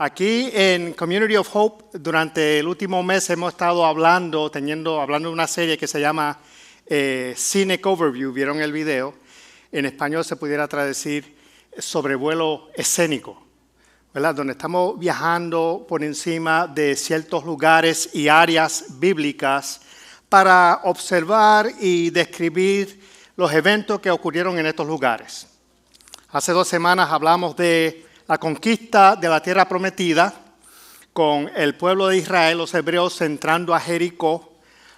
Aquí en Community of Hope, durante el último mes hemos estado hablando de una serie que se llama Scenic Overview. ¿Vieron el video? En español se pudiera traducir sobrevuelo escénico, ¿verdad? Donde estamos viajando por encima de ciertos lugares y áreas bíblicas para observar y describir los eventos que ocurrieron en estos lugares. Hace 2 semanas hablamos de la conquista de la tierra prometida con el pueblo de Israel, los hebreos entrando a Jericó.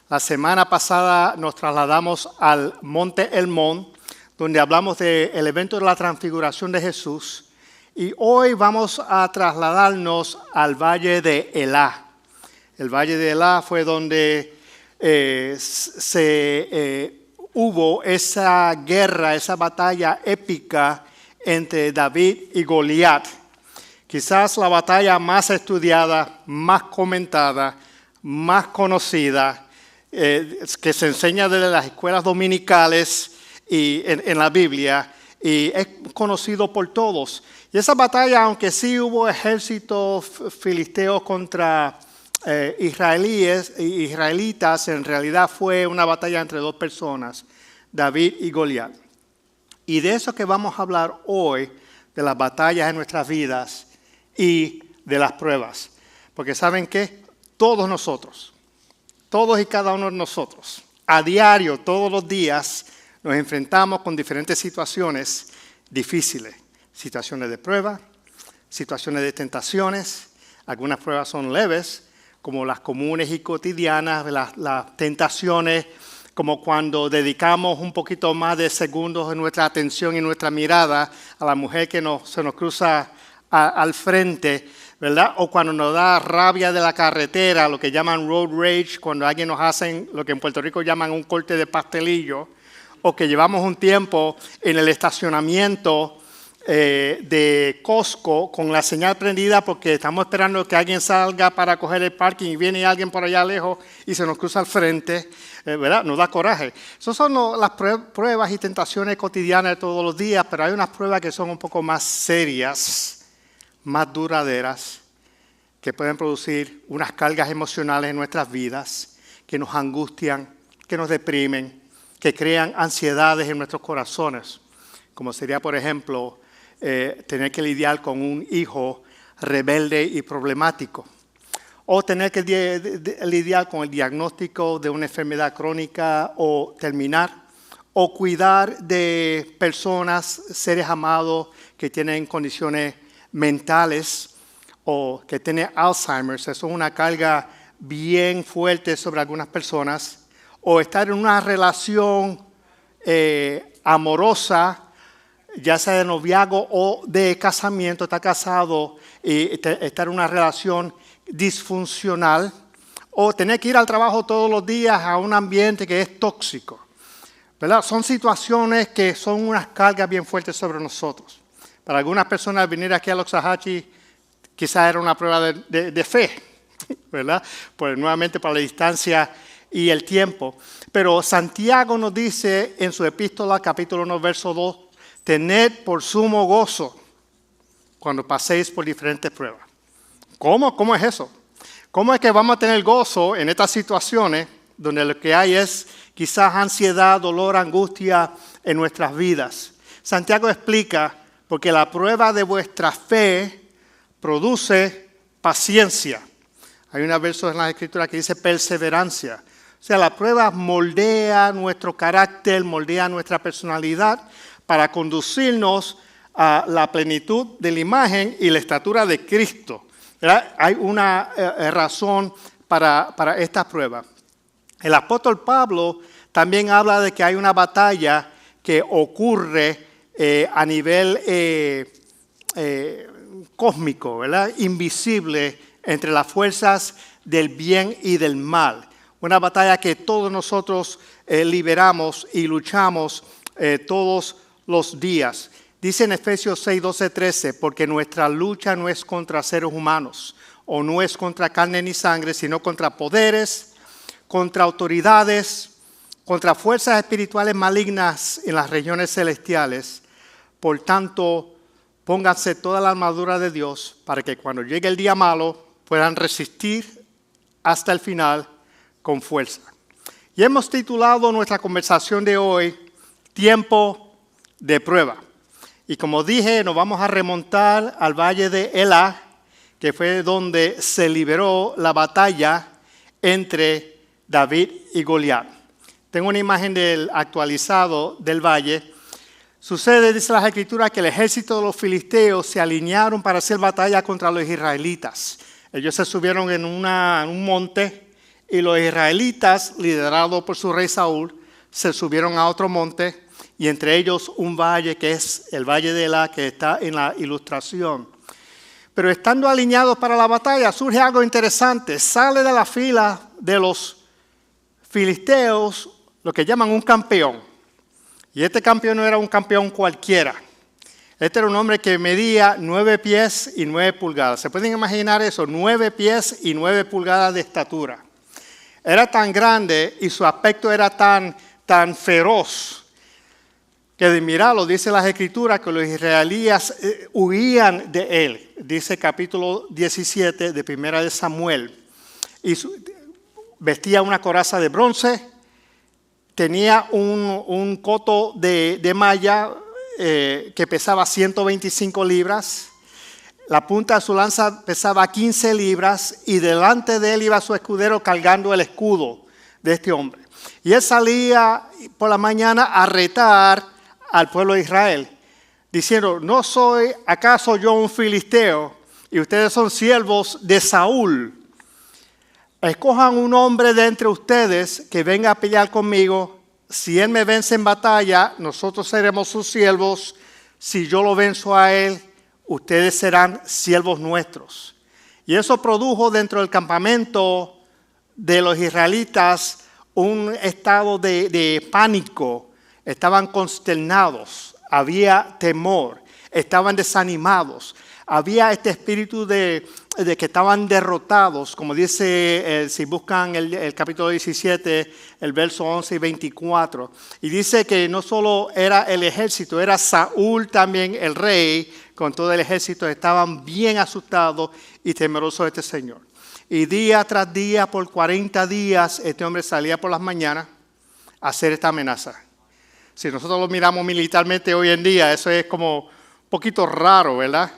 La semana pasada nos trasladamos al monte Hermón, donde hablamos del evento de la transfiguración de Jesús. Y hoy vamos a trasladarnos al valle de Elá. El valle de Elá fue donde hubo esa guerra, esa batalla épica entre David y Goliat. Quizás la batalla más estudiada, más comentada, más conocida, que se enseña desde las escuelas dominicales y en la Biblia, y es conocido por todos. Y esa batalla, aunque sí hubo ejércitos filisteos contra israelitas, en realidad fue una batalla entre 2 personas, David y Goliat. Y de eso que vamos a hablar hoy, de las batallas en nuestras vidas y de las pruebas. Porque ¿saben qué? Todos nosotros, todos y cada uno de nosotros, a diario, todos los días, nos enfrentamos con diferentes situaciones difíciles. Situaciones de prueba, situaciones de tentaciones. Algunas pruebas son leves, como las comunes y cotidianas, las tentaciones, como cuando dedicamos un poquito más de segundos de nuestra atención y nuestra mirada a la mujer que se nos cruza al frente, ¿verdad? O cuando nos da rabia de la carretera, lo que llaman road rage, cuando alguien nos hace lo que en Puerto Rico llaman un corte de pastelillo, o que llevamos un tiempo en el estacionamiento de Costco con la señal prendida porque estamos esperando que alguien salga para coger el parking y viene alguien por allá lejos y se nos cruza al frente, ¿verdad? Nos da coraje. Esas son las pruebas y tentaciones cotidianas de todos los días, pero hay unas pruebas que son un poco más serias, más duraderas, que pueden producir unas cargas emocionales en nuestras vidas, que nos angustian, que nos deprimen, que crean ansiedades en nuestros corazones, como sería, por ejemplo, tener que lidiar con un hijo rebelde y problemático, o tener que lidiar con el diagnóstico de una enfermedad crónica o terminal, o cuidar de personas, seres amados que tienen condiciones mentales o que tienen Alzheimer. Eso es una carga bien fuerte sobre algunas personas, o estar en una relación amorosa, ya sea de noviazgo o de casamiento, está casado y estar en una relación disfuncional, o tener que ir al trabajo todos los días a un ambiente que es tóxico, ¿verdad? Son situaciones que son unas cargas bien fuertes sobre nosotros. Para algunas personas venir aquí a Loxahatchee quizás era una prueba de fe, ¿verdad? Pues nuevamente para la distancia y el tiempo. Pero Santiago nos dice en su epístola, capítulo 1, verso 2, tened por sumo gozo cuando paséis por diferentes pruebas. ¿Cómo? ¿Cómo es eso? ¿Cómo es que vamos a tener gozo en estas situaciones donde lo que hay es quizás ansiedad, dolor, angustia en nuestras vidas? Santiago explica, porque la prueba de vuestra fe produce paciencia. Hay un verso en la Escritura que dice perseverancia. O sea, la prueba moldea nuestro carácter, moldea nuestra personalidad para conducirnos a la plenitud de la imagen y la estatura de Cristo, ¿verdad? Hay una razón para esta prueba. El apóstol Pablo también habla de que hay una batalla que ocurre a nivel cósmico, ¿verdad? Invisible, entre las fuerzas del bien y del mal. Una batalla que todos nosotros liberamos y luchamos todos los días. Dice en Efesios 6, 12, 13, porque nuestra lucha no es contra seres humanos, o no es contra carne ni sangre, sino contra poderes, contra autoridades, contra fuerzas espirituales malignas en las regiones celestiales. Por tanto, pónganse toda la armadura de Dios para que cuando llegue el día malo puedan resistir hasta el final con fuerza. Y hemos titulado nuestra conversación de hoy, Tiempo de Prueba. Y como dije, nos vamos a remontar al valle de Elá, que fue donde se liberó la batalla entre David y Goliat. Tengo una imagen del actualizado del valle. Sucede, dice las Escrituras, que el ejército de los filisteos se alinearon para hacer batalla contra los israelitas. Ellos se subieron en un monte y los israelitas, liderados por su rey Saúl, se subieron a otro monte y entre ellos un valle que es el valle de Elá, que está en la ilustración. Pero estando alineados para la batalla surge algo interesante. Sale de la fila de los filisteos lo que llaman un campeón. Y este campeón no era un campeón cualquiera. Este era un hombre que medía 9 pies y 9 pulgadas. ¿Se pueden imaginar eso? 9 pies y 9 pulgadas de estatura. Era tan grande y su aspecto era tan feroz que de mirarlo, dice las Escrituras, que los israelíes huían de él. Dice capítulo 17 de Primera de Samuel. Y vestía una coraza de bronce. Tenía un coto de malla que pesaba 125 libras. La punta de su lanza pesaba 15 libras y delante de él iba su escudero cargando el escudo de este hombre. Y él salía por la mañana a retar al pueblo de Israel, diciendo, ¿no soy acaso yo un filisteo y ustedes son siervos de Saúl? Escojan un hombre de entre ustedes que venga a pelear conmigo. Si él me vence en batalla, nosotros seremos sus siervos. Si yo lo venzo a él, ustedes serán siervos nuestros. Y eso produjo dentro del campamento de los israelitas un estado de pánico. Estaban consternados, había temor, estaban desanimados. Había este espíritu de que estaban derrotados, como dice, si buscan el capítulo 17, el verso 11 y 24. Y dice que no solo era el ejército, era Saúl también el rey, con todo el ejército, estaban bien asustados y temerosos de este Señor. Y día tras día, por 40 días, este hombre salía por las mañanas a hacer esta amenaza. Si nosotros lo miramos militarmente hoy en día, eso es como un poquito raro, ¿verdad?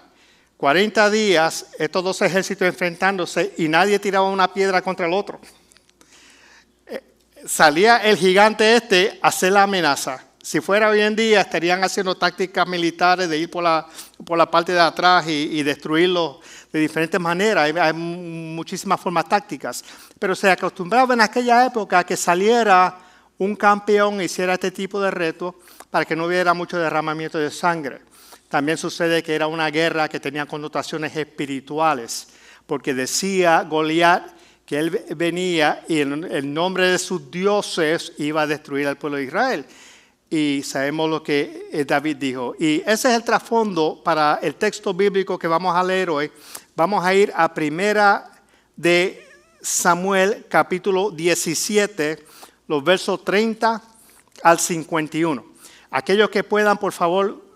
40 días, estos dos ejércitos enfrentándose y nadie tiraba una piedra contra el otro. Salía el gigante a hacer la amenaza. Si fuera hoy en día, estarían haciendo tácticas militares de ir por la parte de atrás y destruirlo de diferentes maneras. Hay muchísimas formas tácticas. Pero se acostumbraba en aquella época a que saliera un campeón e hiciera este tipo de reto para que no hubiera mucho derramamiento de sangre. También sucede que era una guerra que tenía connotaciones espirituales, porque decía Goliat que él venía y en el nombre de sus dioses iba a destruir al pueblo de Israel. Y sabemos lo que David dijo. Y ese es el trasfondo para el texto bíblico que vamos a leer hoy. Vamos a ir a Primera de Samuel, capítulo 17, los versos 30 al 51. Aquellos que puedan, por favor,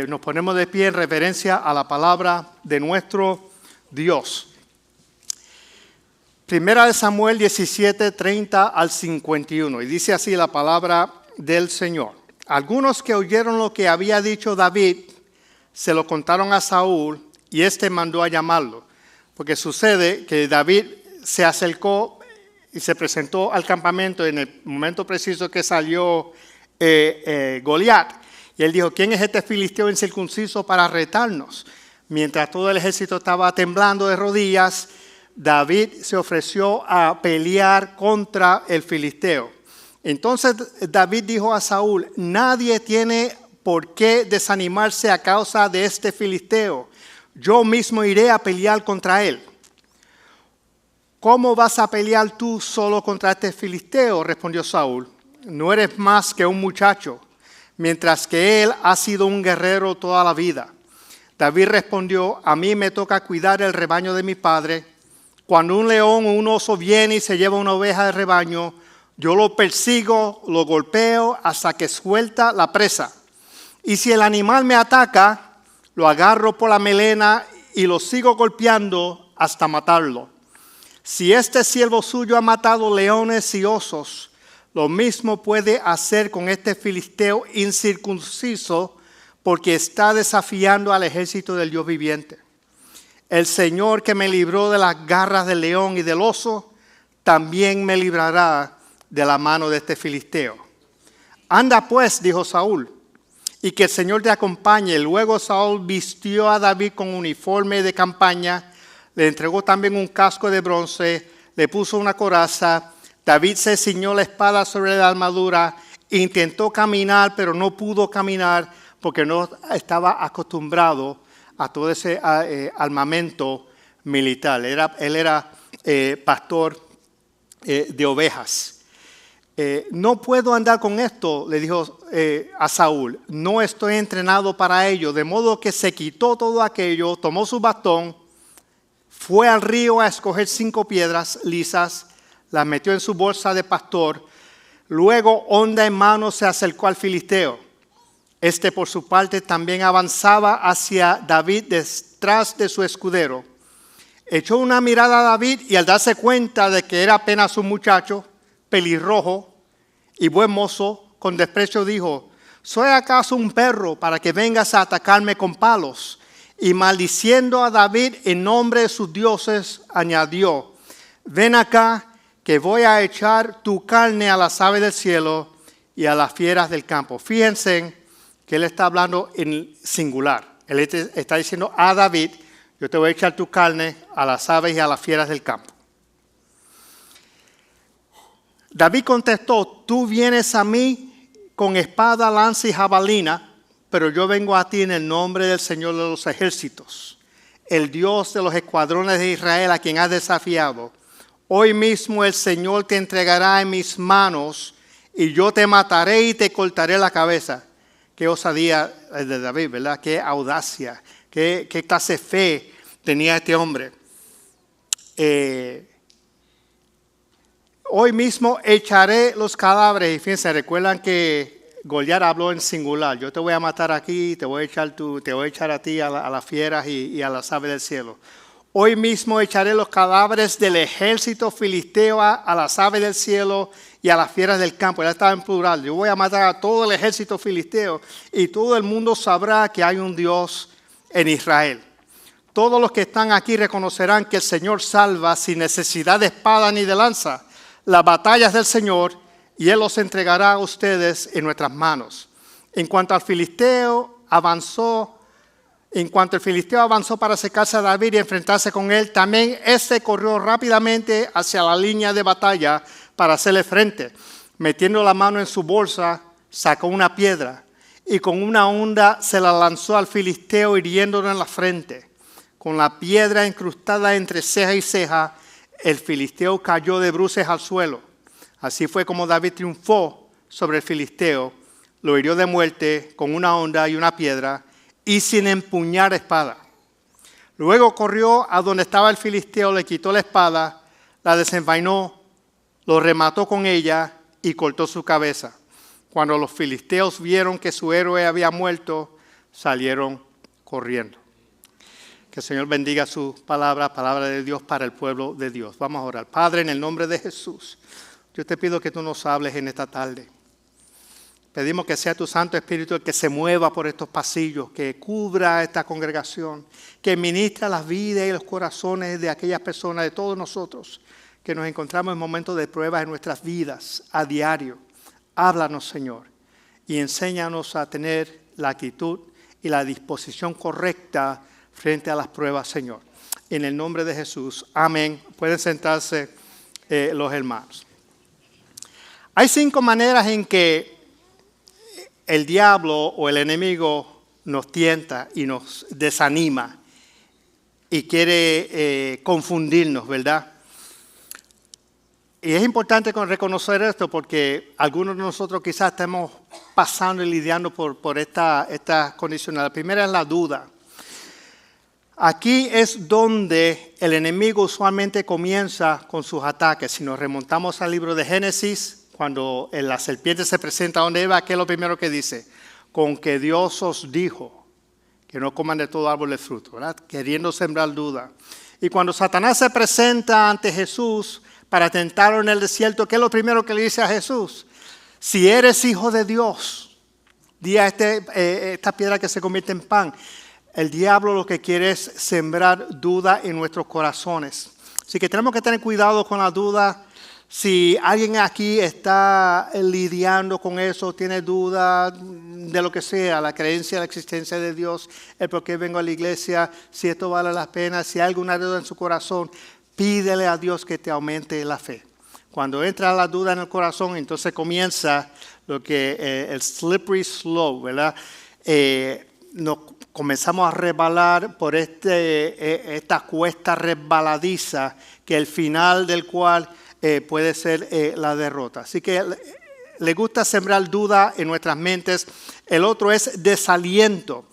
nos ponemos de pie en reverencia a la palabra de nuestro Dios. Primera de Samuel 17, 30 al 51. Y dice así la palabra del Señor. Algunos que oyeron lo que había dicho David, se lo contaron a Saúl y éste mandó a llamarlo. Porque sucede que David se acercó y se presentó al campamento en el momento preciso que salió Goliat. Y él dijo, ¿quién es este filisteo incircunciso para retarnos? Mientras todo el ejército estaba temblando de rodillas, David se ofreció a pelear contra el filisteo. Entonces David dijo a Saúl, nadie tiene por qué desanimarse a causa de este filisteo. Yo mismo iré a pelear contra él. ¿Cómo vas a pelear tú solo contra este filisteo? Respondió Saúl. No eres más que un muchacho, mientras que él ha sido un guerrero toda la vida. David respondió, a mí me toca cuidar el rebaño de mi padre. Cuando un león o un oso viene y se lleva una oveja del rebaño, yo lo persigo, lo golpeo hasta que suelta la presa. Y si el animal me ataca, lo agarro por la melena y lo sigo golpeando hasta matarlo. Si este siervo suyo ha matado leones y osos, lo mismo puede hacer con este filisteo incircunciso, porque está desafiando al ejército del Dios viviente. El Señor que me libró de las garras del león y del oso, también me librará de la mano de este filisteo. Anda pues, dijo Saúl, y que el Señor te acompañe. Luego Saúl vistió a David con uniforme de campaña, le entregó también un casco de bronce, le puso una coraza. David se ciñó la espada sobre la armadura, intentó caminar, pero no pudo caminar porque no estaba acostumbrado a todo ese armamento militar. Él era pastor de ovejas. No puedo andar con esto, le dijo a Saúl. No estoy entrenado para ello. De modo que se quitó todo aquello, tomó su bastón, fue al río a escoger 5 piedras lisas, las metió en su bolsa de pastor. Luego, honda en mano, se acercó al filisteo. Este, por su parte, también avanzaba hacia David detrás de su escudero. Echó una mirada a David y al darse cuenta de que era apenas un muchacho, pelirrojo y buen mozo, con desprecio dijo: ¿soy acaso un perro para que vengas a atacarme con palos? Y maldiciendo a David en nombre de sus dioses, añadió: ven acá, que voy a echar tu carne a las aves del cielo y a las fieras del campo. Fíjense que él está hablando en singular. Él está diciendo a David: yo te voy a echar tu carne a las aves y a las fieras del campo. David contestó: tú vienes a mí con espada, lanza y jabalina, pero yo vengo a ti en el nombre del Señor de los ejércitos, el Dios de los escuadrones de Israel, a quien has desafiado. Hoy mismo el Señor te entregará en mis manos y yo te mataré y te cortaré la cabeza. Qué osadía de David, ¿verdad? Qué audacia, qué clase de fe tenía este hombre. Hoy mismo echaré los cadáveres. Y fíjense, recuerdan que Goliat habló en singular. Yo te voy a matar aquí, te voy a echar a ti a las fieras y a las aves del cielo. Hoy mismo echaré los cadáveres del ejército filisteo a las aves del cielo y a las fieras del campo. Él estaba en plural. Yo voy a matar a todo el ejército filisteo y todo el mundo sabrá que hay un Dios en Israel. Todos los que están aquí reconocerán que el Señor salva sin necesidad de espada ni de lanza. Las batallas del Señor, y Él los entregará a ustedes en nuestras manos. En cuanto el filisteo avanzó para acercarse a David y enfrentarse con él, también éste corrió rápidamente hacia la línea de batalla para hacerle frente. Metiendo la mano en su bolsa, sacó una piedra y con una honda se la lanzó al filisteo, hiriéndolo en la frente. Con la piedra incrustada entre ceja y ceja, el filisteo cayó de bruces al suelo. Así fue como David triunfó sobre el filisteo, lo hirió de muerte con una honda y una piedra y sin empuñar espada. Luego corrió a donde estaba el filisteo, le quitó la espada, la desenvainó, lo remató con ella y cortó su cabeza. Cuando los filisteos vieron que su héroe había muerto, salieron corriendo. Que el Señor bendiga su palabra, palabra de Dios para el pueblo de Dios. Vamos a orar. Padre, en el nombre de Jesús, yo te pido que tú nos hables en esta tarde. Pedimos que sea tu Santo Espíritu el que se mueva por estos pasillos, que cubra esta congregación, que ministra las vidas y los corazones de aquellas personas, de todos nosotros, que nos encontramos en momentos de pruebas en nuestras vidas a diario. Háblanos, Señor, y enséñanos a tener la actitud y la disposición correcta frente a las pruebas, Señor. En el nombre de Jesús, amén. Pueden sentarse los hermanos. Hay 5 maneras en que el diablo o el enemigo nos tienta y nos desanima y quiere confundirnos, ¿verdad? Y es importante reconocer esto porque algunos de nosotros quizás estemos pasando y lidiando por esta condición. La primera es la duda. Aquí es donde el enemigo usualmente comienza con sus ataques. Si nos remontamos al libro de Génesis, cuando la serpiente se presenta donde Eva, ¿qué es lo primero que dice? Con que Dios os dijo que no coman de todo árbol de fruto, ¿verdad? Queriendo sembrar duda. Y cuando Satanás se presenta ante Jesús para tentarlo en el desierto, ¿qué es lo primero que le dice a Jesús? Si eres hijo de Dios, di a esta piedra que se convierte en pan. El diablo lo que quiere es sembrar duda en nuestros corazones. Así que tenemos que tener cuidado con la duda. Si alguien aquí está lidiando con eso, tiene duda de lo que sea, la creencia, la existencia de Dios, el por qué vengo a la iglesia, si esto vale la pena, si hay alguna duda en su corazón, pídele a Dios que te aumente la fe. Cuando entra la duda en el corazón, entonces comienza lo que el slippery slope, ¿verdad? Nos comenzamos a resbalar por esta cuesta resbaladiza, que el final del cual puede ser la derrota. Así que le gusta sembrar duda en nuestras mentes. El otro es desaliento.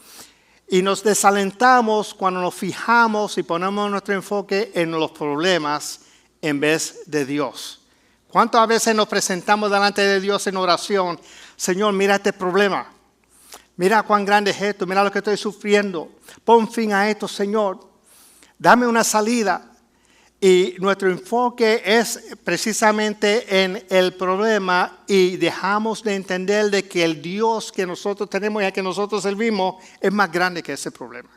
Y nos desalentamos cuando nos fijamos y ponemos nuestro enfoque en los problemas en vez de Dios. ¿Cuántas veces nos presentamos delante de Dios en oración? Señor, mira este problema. Mira cuán grande es esto. Mira lo que estoy sufriendo. Pon fin a esto, Señor. Dame una salida. Y nuestro enfoque es precisamente en el problema y dejamos de entender de que el Dios que nosotros tenemos y al que nosotros servimos es más grande que ese problema.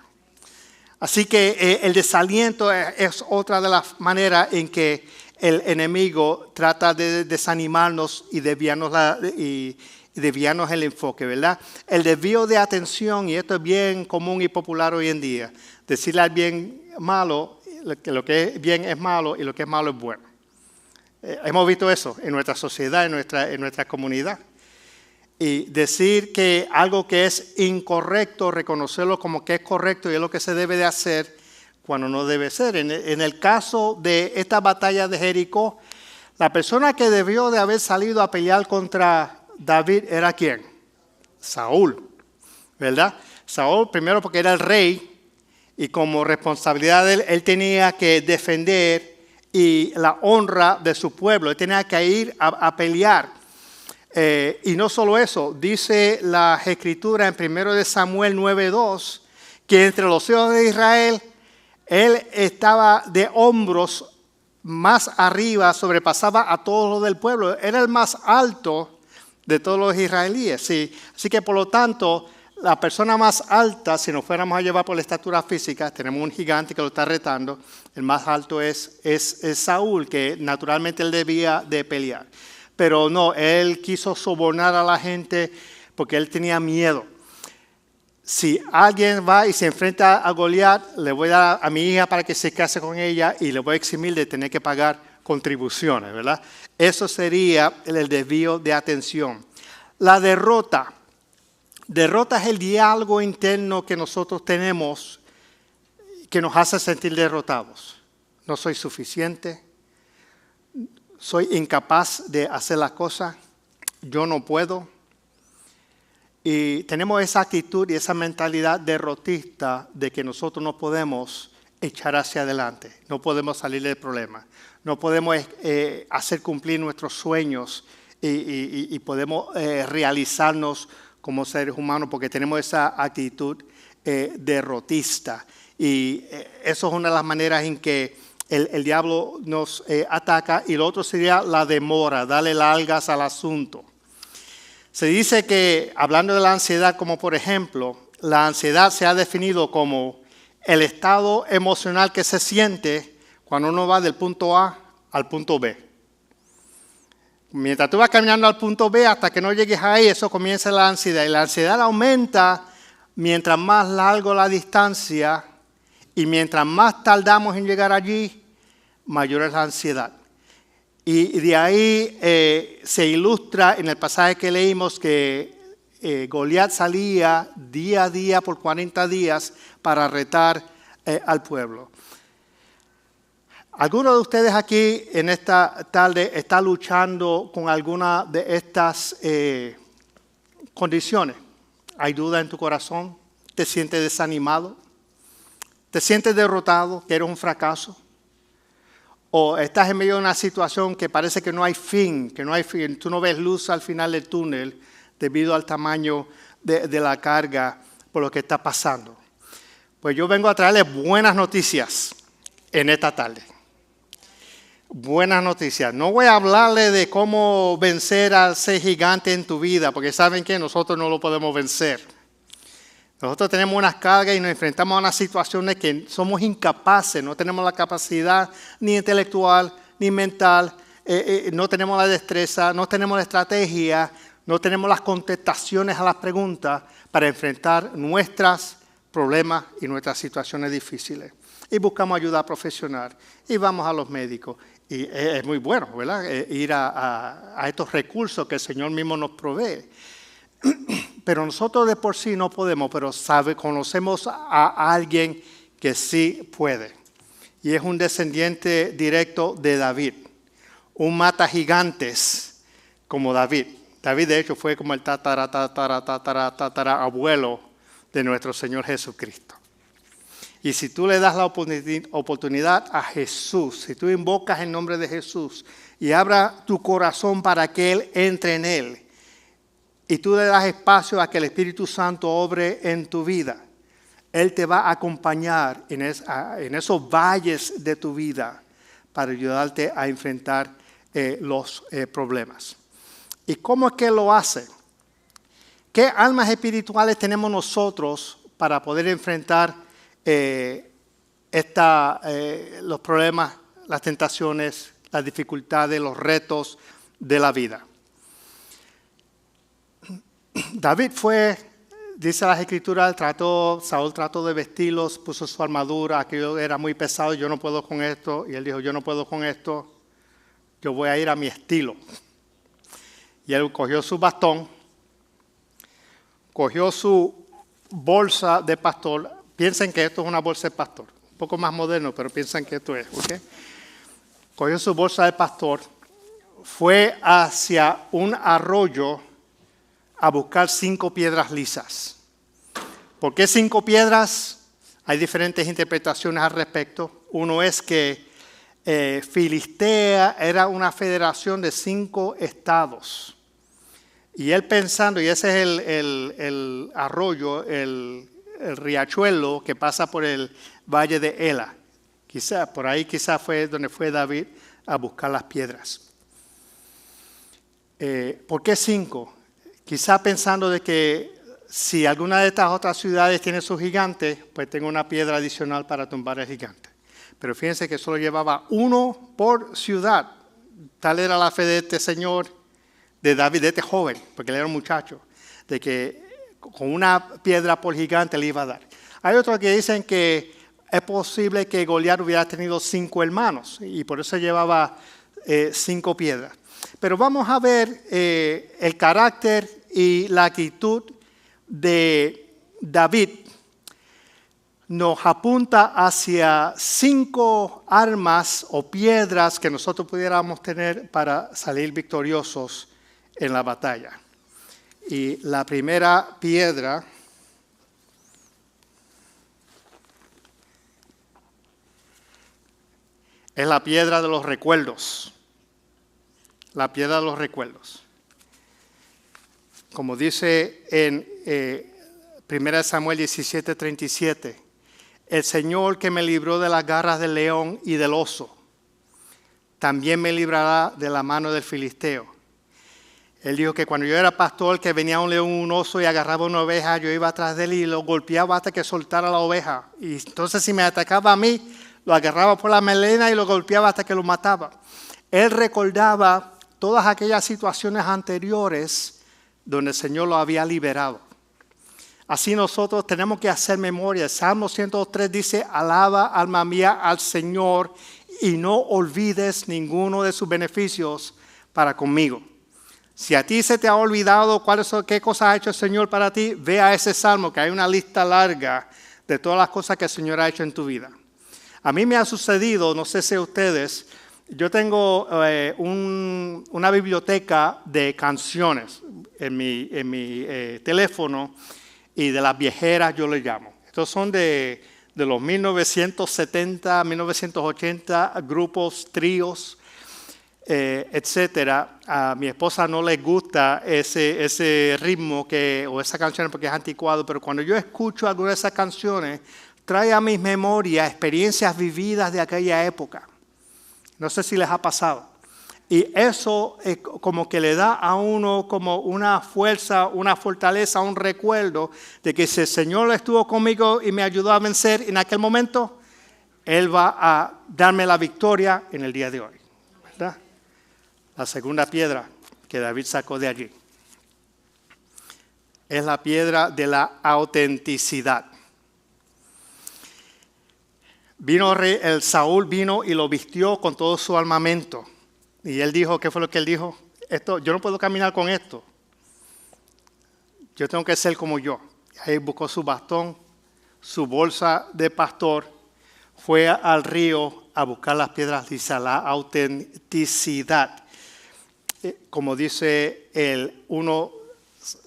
Así que el desaliento es otra de las maneras en que el enemigo trata de desanimarnos y desviarnos el enfoque, ¿verdad? El desvío de atención, y esto es bien común y popular hoy en día, decirle al bien malo que lo que es bien es malo y lo que es malo es bueno. Hemos visto eso en nuestra sociedad, en nuestra comunidad. Y decir que algo que es incorrecto, reconocerlo como que es correcto y es lo que se debe de hacer cuando no debe ser. En el caso de esta batalla de Jericó, la persona que debió de haber salido a pelear contra David era ¿quién? Saúl, ¿verdad? Saúl primero porque era el rey y como responsabilidad de él tenía que defender y la honra de su pueblo. Él tenía que ir a pelear. Y no solo eso, dice la Escritura en 1 Samuel 9:2, que entre los hijos de Israel, él estaba de hombros más arriba, sobrepasaba a todos los del pueblo. Era el más alto de todos los israelíes. ¿Sí? Así que por lo tanto, la persona más alta, si nos fuéramos a llevar por la estatura física, tenemos un gigante que lo está retando, el más alto es Saúl, que naturalmente él debía de pelear. Pero no, él quiso sobornar a la gente porque él tenía miedo. Si alguien va y se enfrenta a Goliat, le voy a dar a mi hija para que se case con ella y le voy a eximir de tener que pagar contribuciones, ¿verdad? Eso sería el desvío de atención. La derrota. Derrota es el diálogo interno que nosotros tenemos que nos hace sentir derrotados. No soy suficiente, soy incapaz de hacer las cosas, yo no puedo. Y tenemos esa actitud y esa mentalidad derrotista de que nosotros no podemos echar hacia adelante, no podemos salir del problema, no podemos hacer cumplir nuestros sueños y podemos realizarnos como seres humanos porque tenemos esa actitud derrotista. Y eso es una de las maneras en que el diablo nos ataca. Y lo otro sería la demora, darle largas al asunto. Se dice que, hablando de la ansiedad, como por ejemplo, la ansiedad se ha definido como el estado emocional que se siente cuando uno va del punto A al punto B. Mientras tú vas caminando al punto B hasta que no llegues ahí, eso comienza la ansiedad. Y la ansiedad aumenta mientras más largo la distancia y mientras más tardamos en llegar allí, mayor es la ansiedad. Y de ahí se ilustra en el pasaje que leímos que Goliat salía día a día por 40 días para retar al pueblo. ¿Alguno de ustedes aquí en esta tarde está luchando con alguna de estas condiciones? ¿Hay duda en tu corazón? ¿Te sientes desanimado? ¿Te sientes derrotado, que eres un fracaso? ¿O estás en medio de una situación que parece que no hay fin, tú no ves luz al final del túnel debido al tamaño de la carga por lo que está pasando? Pues yo vengo a traerles buenas noticias en esta tarde. Buenas noticias. No voy a hablarle de cómo vencer a ese gigante en tu vida, porque saben que nosotros no lo podemos vencer. Nosotros tenemos unas cargas y nos enfrentamos a unas situaciones que somos incapaces, no tenemos la capacidad ni intelectual ni mental, no tenemos la destreza, no tenemos la estrategia, no tenemos las contestaciones a las preguntas para enfrentar nuestros problemas y nuestras situaciones difíciles. Y buscamos ayuda profesional y vamos a los médicos. Y es muy bueno, ¿verdad? Ir a estos recursos que el Señor mismo nos provee. Pero nosotros de por sí no podemos, pero conocemos a alguien que sí puede. Y es un descendiente directo de David. Un mata gigantes como David. David, de hecho, fue como el abuelo de nuestro Señor Jesucristo. Y si tú le das la oportunidad a Jesús, si tú invocas el nombre de Jesús y abras tu corazón para que Él entre en él, y tú le das espacio a que el Espíritu Santo obre en tu vida, Él te va a acompañar en esos valles de tu vida para ayudarte a enfrentar los problemas. ¿Y cómo es que Él lo hace? ¿Qué armas espirituales tenemos nosotros para poder enfrentar los problemas, las tentaciones, las dificultades, los retos de la vida? David dice las Escrituras, Saúl trató de vestirlos, puso su armadura, aquello era muy pesado, yo no puedo con esto. Y él dijo, yo no puedo con esto, yo voy a ir a mi estilo. Y él cogió su bastón, cogió su bolsa de pastor. Piensen que esto es una bolsa de pastor, un poco más moderno, pero piensan que esto es, ¿ok? Cogió su bolsa de pastor, fue hacia un arroyo a buscar 5 piedras lisas. ¿Por qué 5 piedras? Hay diferentes interpretaciones al respecto. Uno es que Filistea era una federación de 5 estados. Y él pensando, y ese es el arroyo, el riachuelo que pasa por el valle de Ela. Por ahí fue donde fue David a buscar las piedras. ¿Por qué 5? Quizá pensando de que si alguna de estas otras ciudades tiene sus gigantes, pues tengo una piedra adicional para tumbar el gigante. Pero fíjense que solo llevaba 1 por ciudad. Tal era la fe de este señor, de David, de este joven, porque él era un muchacho, de que con una piedra por gigante le iba a dar. Hay otros que dicen que es posible que Goliat hubiera tenido 5 hermanos y por eso llevaba 5 piedras. Pero vamos a ver el carácter y la actitud de David. Nos apunta hacia 5 armas o piedras que nosotros pudiéramos tener para salir victoriosos en la batalla. Y la primera piedra es la piedra de los recuerdos. La piedra de los recuerdos. Como dice en 1 Samuel 17:37, el Señor que me libró de las garras del león y del oso, también me librará de la mano del filisteo. Él dijo que cuando yo era pastor, que venía un león, un oso y agarraba una oveja, yo iba atrás de él y lo golpeaba hasta que soltara la oveja. Y entonces si me atacaba a mí, lo agarraba por la melena y lo golpeaba hasta que lo mataba. Él recordaba todas aquellas situaciones anteriores donde el Señor lo había liberado. Así nosotros tenemos que hacer memoria. El Salmo 103 dice, alaba alma mía al Señor y no olvides ninguno de sus beneficios para conmigo. Si a ti se te ha olvidado qué cosas ha hecho el Señor para ti, ve a ese salmo, que hay una lista larga de todas las cosas que el Señor ha hecho en tu vida. A mí me ha sucedido, no sé si ustedes, yo tengo una biblioteca de canciones en mi teléfono y de las viejeras yo le llamo. Estos son de los 1970, 1980, grupos, tríos, etcétera. A mi esposa no le gusta ese ritmo o esa canción porque es anticuado, pero cuando yo escucho alguna de esas canciones, trae a mi memoria experiencias vividas de aquella época. No sé si les ha pasado. Y eso como que le da a uno como una fuerza, una fortaleza, un recuerdo de que si el Señor estuvo conmigo y me ayudó a vencer en aquel momento, Él va a darme la victoria en el día de hoy, ¿verdad? La segunda piedra que David sacó de allí es la piedra de la autenticidad. El Saúl vino y lo vistió con todo su armamento. Y él dijo, ¿qué fue lo que él dijo? Yo no puedo caminar con esto. Yo tengo que ser como yo. Ahí buscó su bastón, su bolsa de pastor, fue al río a buscar las piedras, dice la autenticidad. Como dice el 1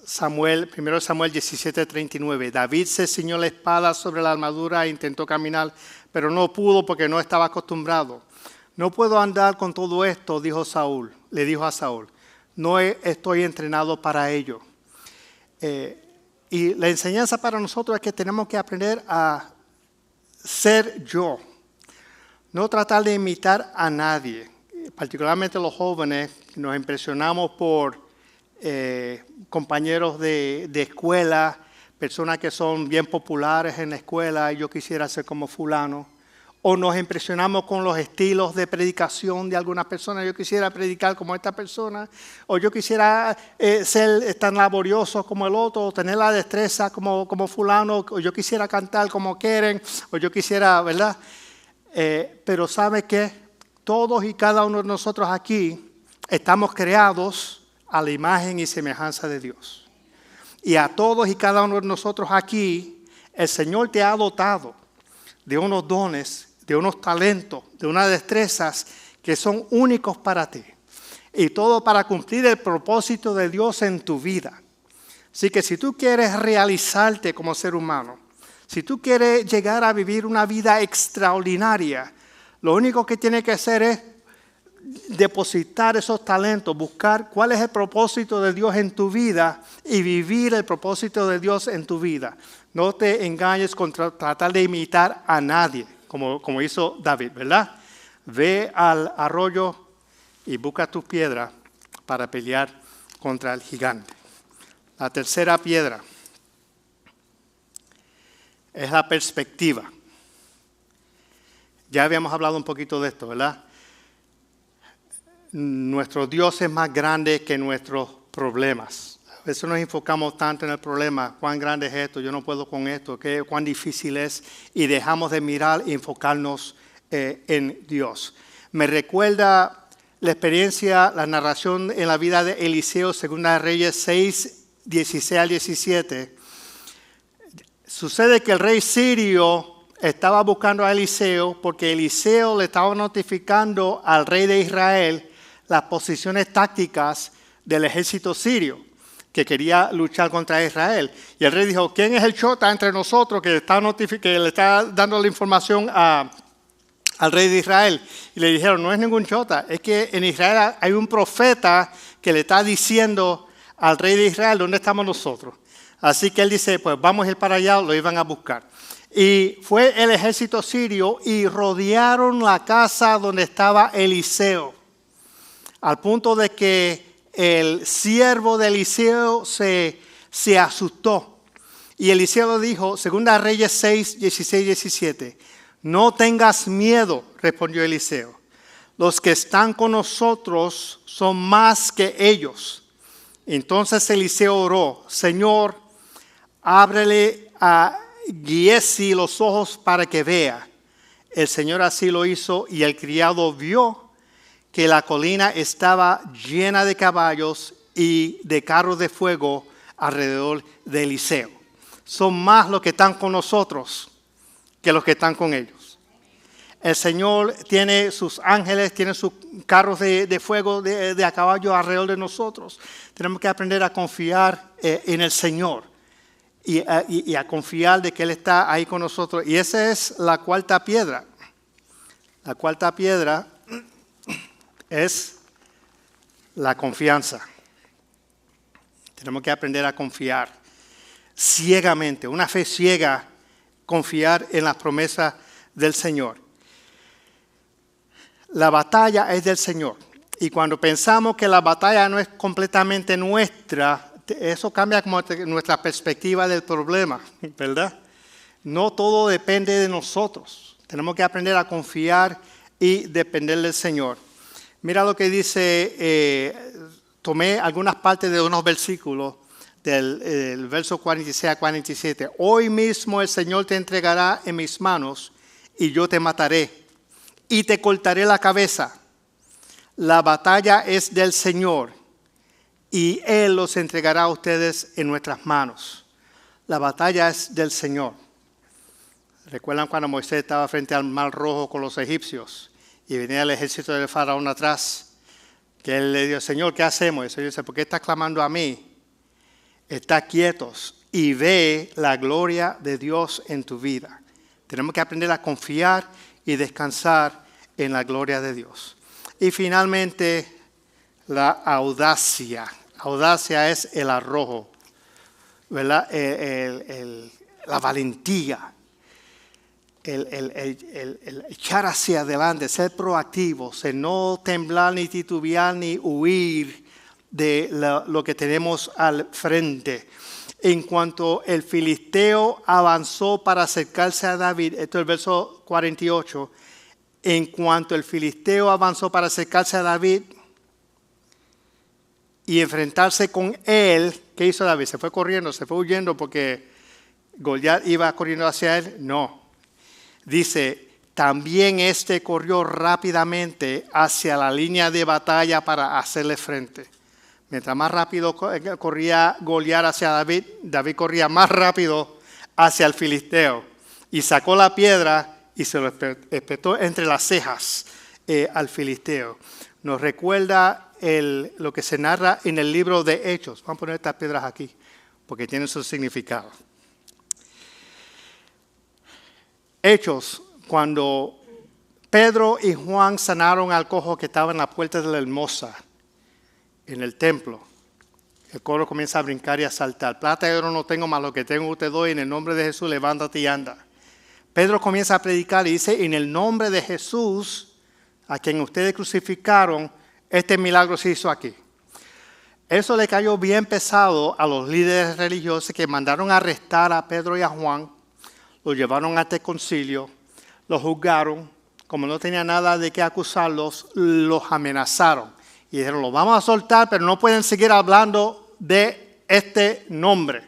Samuel 17:39, David se ciñó la espada sobre la armadura e intentó caminar, pero no pudo porque no estaba acostumbrado. No puedo andar con todo esto, le dijo a Saúl. No estoy entrenado para ello. Y la enseñanza para nosotros es que tenemos que aprender a ser yo. No tratar de imitar a nadie. Particularmente los jóvenes, nos impresionamos por compañeros de escuela, personas que son bien populares en la escuela, y yo quisiera ser como fulano. O nos impresionamos con los estilos de predicación de algunas personas. Yo quisiera predicar como esta persona. O yo quisiera ser tan laborioso como el otro. O tener la destreza como fulano. O yo quisiera cantar como quieren. O yo quisiera, ¿verdad? Pero ¿sabe qué? Todos y cada uno de nosotros aquí estamos creados a la imagen y semejanza de Dios. Y a todos y cada uno de nosotros aquí, el Señor te ha dotado de unos dones, de unos talentos, de unas destrezas que son únicos para ti. Y todo para cumplir el propósito de Dios en tu vida. Así que si tú quieres realizarte como ser humano, si tú quieres llegar a vivir una vida extraordinaria, lo único que tienes que hacer es depositar esos talentos, buscar cuál es el propósito de Dios en tu vida y vivir el propósito de Dios en tu vida. No te engañes con tratar de imitar a nadie, como hizo David, ¿verdad? Ve al arroyo y busca tus piedras para pelear contra el gigante. La tercera piedra es la perspectiva. Ya habíamos hablado un poquito de esto, ¿verdad? Nuestro Dios es más grande que nuestros problemas. A veces nos enfocamos tanto en el problema, cuán grande es esto, yo no puedo con esto, cuán difícil es, y dejamos de mirar y enfocarnos en Dios. Me recuerda la experiencia, la narración en la vida de Eliseo, Segunda de Reyes 6, 16 al 17. Sucede que el rey sirio estaba buscando a Eliseo porque Eliseo le estaba notificando al rey de Israel las posiciones tácticas del ejército sirio que quería luchar contra Israel. Y el rey dijo, ¿quién es el chota entre nosotros que le está dando la información al rey de Israel? Y le dijeron, no es ningún chota, es que en Israel hay un profeta que le está diciendo al rey de Israel dónde estamos nosotros. Así que él dice, pues vamos a ir para allá, lo iban a buscar. Y fue el ejército sirio y rodearon la casa donde estaba Eliseo, al punto de que el siervo de Eliseo se asustó. Y Eliseo dijo, Segunda Reyes 6, 16, 17, no tengas miedo, respondió Eliseo. Los que están con nosotros son más que ellos. Entonces Eliseo oró, Señor, ábrele a Giesi los ojos para que vea. El Señor así lo hizo y el criado vio que la colina estaba llena de caballos y de carros de fuego alrededor de Eliseo. Son más los que están con nosotros que los que están con ellos. El Señor tiene sus ángeles, tiene sus carros de fuego de a caballo alrededor de nosotros. Tenemos que aprender a confiar en el Señor y a confiar de que Él está ahí con nosotros. Y esa es la cuarta piedra. La cuarta piedra es la confianza. Tenemos que aprender a confiar ciegamente, una fe ciega confiar en las promesas del Señor. La batalla es del Señor. Y cuando pensamos que la batalla no es completamente nuestra, eso cambia como nuestra perspectiva del problema, ¿verdad? No todo depende de nosotros. Tenemos que aprender a confiar y depender del Señor. Mira lo que dice, tomé algunas partes de unos versículos del verso 46 a 47. Hoy mismo el Señor te entregará en mis manos y yo te mataré y te cortaré la cabeza. La batalla es del Señor y Él los entregará a ustedes en nuestras manos. La batalla es del Señor. ¿Recuerdan cuando Moisés estaba frente al Mar Rojo con los egipcios y venía el ejército del faraón atrás? Que él le dijo, Señor, ¿qué hacemos? Y el Señor dice, ¿por qué estás clamando a mí? Está quietos y ve la gloria de Dios en tu vida. Tenemos que aprender a confiar y descansar en la gloria de Dios. Y finalmente, la audacia. Audacia es el arrojo, ¿verdad? La valentía. El echar hacia adelante, ser proactivos, el no temblar ni titubear ni huir de lo que tenemos al frente. En cuanto el filisteo avanzó para acercarse a David, esto es el verso 48, en cuanto el filisteo avanzó para acercarse a David y enfrentarse con él, ¿qué hizo David? ¿Se fue corriendo, se fue huyendo porque Goliat iba corriendo hacia él? No. Dice, también este corrió rápidamente hacia la línea de batalla para hacerle frente. Mientras más rápido corría Goliat hacia David, David corría más rápido hacia el filisteo. Y sacó la piedra y se lo espetó entre las cejas al filisteo. Nos recuerda lo que se narra en el libro de Hechos. Vamos a poner estas piedras aquí, porque tienen su significado. Hechos, cuando Pedro y Juan sanaron al cojo que estaba en la puerta de la hermosa, en el templo. El coro comienza a brincar y a saltar. Plata y oro no tengo, más lo que tengo te doy. En el nombre de Jesús, levántate y anda. Pedro comienza a predicar y dice, en el nombre de Jesús, a quien ustedes crucificaron, este milagro se hizo aquí. Eso le cayó bien pesado a los líderes religiosos que mandaron a arrestar a Pedro y a Juan. Los llevaron ante el concilio, los juzgaron, como no tenía nada de qué acusarlos, los amenazaron. Y dijeron, los vamos a soltar, pero no pueden seguir hablando de este nombre.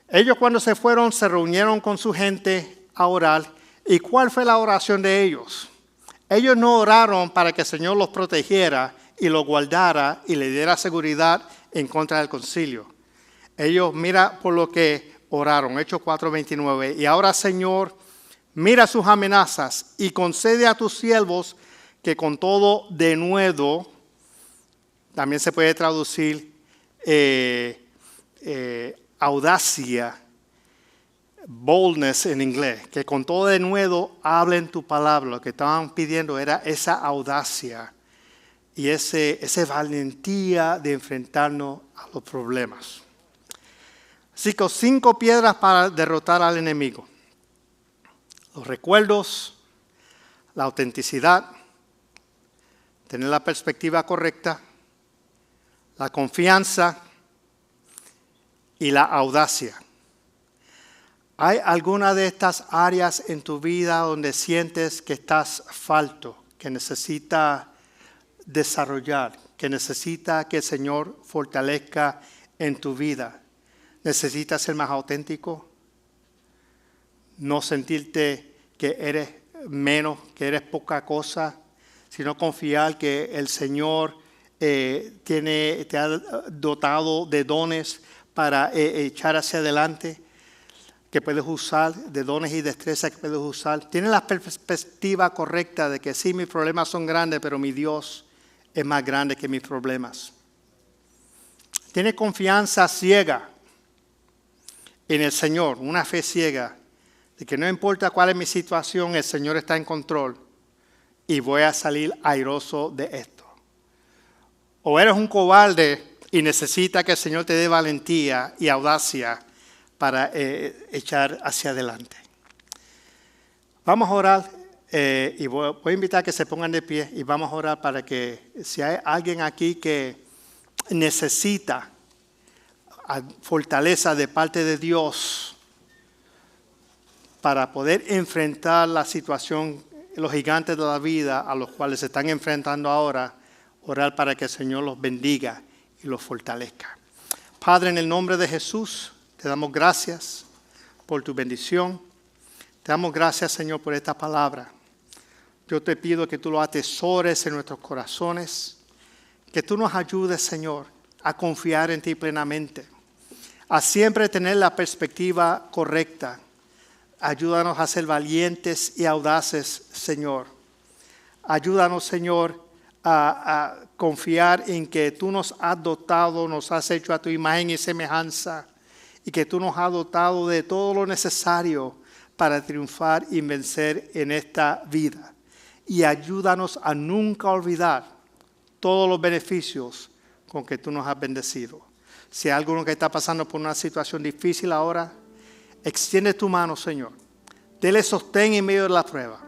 Ellos cuando se fueron, se reunieron con su gente a orar. ¿Y cuál fue la oración de ellos? Ellos no oraron para que el Señor los protegiera y los guardara y le diera seguridad en contra del concilio. Ellos, mira por lo que oraron, Hechos 4:29. Y ahora, Señor, mira sus amenazas y concede a tus siervos que con todo denuedo, también se puede traducir audacia, boldness en inglés, que con todo denuedo hablen tu palabra. Lo que estaban pidiendo era esa audacia y esa valentía de enfrentarnos a los problemas. Así que 5 piedras para derrotar al enemigo. Los recuerdos, la autenticidad, tener la perspectiva correcta, la confianza y la audacia. ¿Hay alguna de estas áreas en tu vida donde sientes que estás falto, que necesita desarrollar, que necesita que el Señor fortalezca en tu vida? ¿Necesitas ser más auténtico? No sentirte que eres menos, que eres poca cosa, sino confiar que el Señor te ha dotado de dones para echar hacia adelante, que puedes usar, de dones y destrezas que puedes usar. Tienes la perspectiva correcta de que sí, mis problemas son grandes, pero mi Dios es más grande que mis problemas. Tienes confianza ciega en el Señor, una fe ciega, de que no importa cuál es mi situación, el Señor está en control y voy a salir airoso de esto. O eres un cobarde y necesitas que el Señor te dé valentía y audacia para echar hacia adelante. Vamos a orar y voy a invitar a que se pongan de pie y vamos a orar para que si hay alguien aquí que necesita fortaleza de parte de Dios para poder enfrentar la situación, los gigantes de la vida a los cuales se están enfrentando ahora, orar para que el Señor los bendiga y los fortalezca. Padre, en el nombre de Jesús, te damos gracias por tu bendición. Te damos gracias, Señor, por esta palabra. Yo te pido que tú lo atesores en nuestros corazones, que tú nos ayudes, Señor, a confiar en ti plenamente, a siempre tener la perspectiva correcta. Ayúdanos a ser valientes y audaces, Señor. Ayúdanos, Señor, a confiar en que tú nos has dotado, nos has hecho a tu imagen y semejanza, y que tú nos has dotado de todo lo necesario para triunfar y vencer en esta vida. Y ayúdanos a nunca olvidar todos los beneficios con que tú nos has bendecido. Si hay alguno que está pasando por una situación difícil ahora, extiende tu mano, Señor. Dele sostén en medio de la prueba.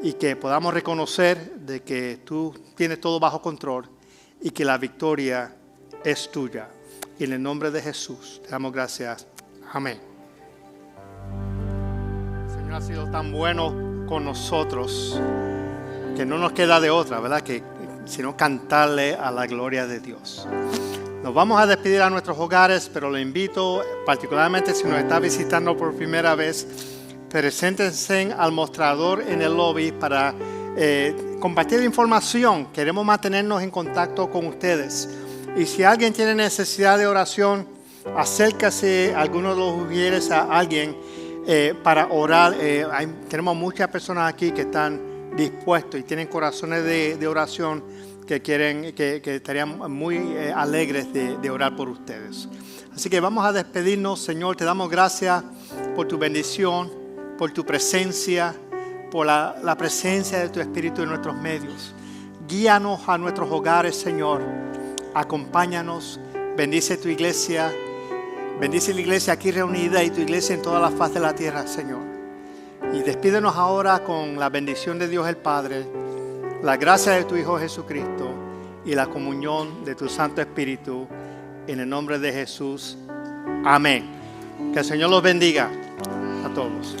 Y que podamos reconocer de que tú tienes todo bajo control y que la victoria es tuya. Y en el nombre de Jesús te damos gracias. Amén. El Señor ha sido tan bueno con nosotros que no nos queda de otra, ¿verdad? Sino cantarle a la gloria de Dios. Nos vamos a despedir a nuestros hogares, pero lo invito, particularmente si nos está visitando por primera vez, preséntense al mostrador en el lobby para compartir información. Queremos mantenernos en contacto con ustedes. Y si alguien tiene necesidad de oración, acércase a alguno de los ujieres a alguien para orar. Tenemos muchas personas aquí que están dispuestos y tienen corazones de oración que quieren, que estarían muy alegres de orar por ustedes. Así que vamos a despedirnos. Señor, te damos gracias por tu bendición, por tu presencia, por la presencia de tu Espíritu en nuestros medios. Guíanos a nuestros hogares, Señor. Acompáñanos. Bendice tu iglesia. Bendice la iglesia aquí reunida y tu iglesia en toda la faz de la tierra, Señor. Y despídenos ahora con la bendición de Dios el Padre, la gracia de tu Hijo Jesucristo y la comunión de tu Santo Espíritu. En el nombre de Jesús. Amén. Que el Señor los bendiga a todos.